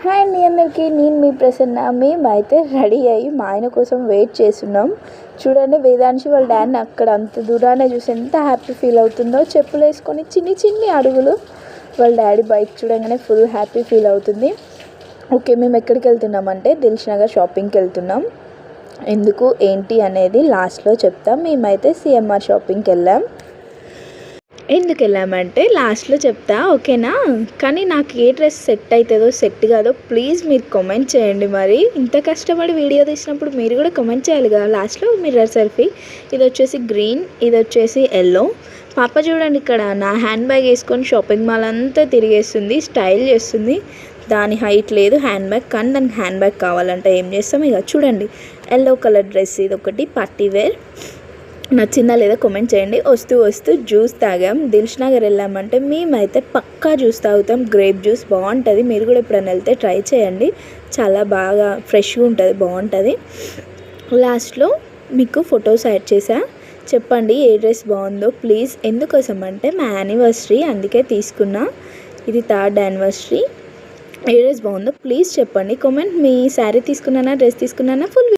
Hi అండి అందరికీ, నేను మీ ప్రసన్న. మేమైతే రెడీ అయ్యి మా ఆయన కోసం వెయిట్ చేస్తున్నాం. చూడండి, వేదాంశి వాళ్ళ డాడీని అక్కడ అంత దూరానే చూసి ఎంత హ్యాపీ ఫీల్ అవుతుందో. చెప్పులు వేసుకొని చిన్ని చిన్ని అడుగులు. వాళ్ళ డాడీ బైక్ చూడగానే ఫుల్ హ్యాపీ ఫీల్ అవుతుంది. ఓకే, మేము ఎక్కడికి వెళ్తున్నామంటే దిల్షుఖ్నగర్ షాపింగ్కి వెళ్తున్నాం. ఎందుకు ఏంటి అనేది లాస్ట్లో చెప్తాం. మేమైతే సిఎంఆర్ షాపింగ్కి వెళ్ళాం. ఎందుకు వెళ్ళామంటే లాస్ట్లో చెప్తా, ఓకేనా? కానీ నాకు ఏ డ్రెస్ సెట్ అవుతుందో సెట్ కాదో ప్లీజ్ మీరు కామెంట్ చేయండి. మరి ఇంత కష్టపడి వీడియో తీసినప్పుడు మీరు కూడా కామెంట్ చేయాలి కదా. లాస్ట్లో మిర్రర్ సెల్ఫీ. ఇది వచ్చేసి గ్రీన్, ఇది వచ్చేసి ఎల్లో. పాప చూడండి, ఇక్కడ నా హ్యాండ్ బ్యాగ్ వేసుకొని షాపింగ్ మాల్ అంతా తిరిగేస్తుంది, స్టైల్ చేస్తుంది. దాని హైట్ లేదు హ్యాండ్ బ్యాగ్, కానీ దానికి హ్యాండ్ బ్యాగ్ కావాలంటే ఏం చేస్తాం. ఇక చూడండి, ఎల్లో కలర్ డ్రెస్, ఇది ఒకటి పార్టీ వేర్. నచ్చిందా లేదా కామెంట్ చేయండి. వస్తూ జ్యూస్ తాగాం. దిల్షుఖ్నగర్ వెళ్ళామంటే మేమైతే పక్కా జ్యూస్ తాగుతాం. గ్రేప్ జ్యూస్ బాగుంటుంది. మీరు కూడా ఎప్పుడైనా వెళ్తే ట్రై చేయండి. చాలా బాగా ఫ్రెష్గా ఉంటుంది, బాగుంటుంది. లాస్ట్లో మీకు ఫొటోస్ యాడ్ చేసా. చెప్పండి ఏ డ్రెస్ బాగుందో ప్లీజ్. ఎందుకోసం అంటే మా యానివర్సరీ, అందుకే తీసుకున్నా. ఇది 3rd యానివర్సరీ. ఏ డ్రెస్ బాగుందో ప్లీజ్ చెప్పండి కామెంట్. మీ శారీ తీసుకున్నానా, డ్రెస్ తీసుకున్నానా, ఫుల్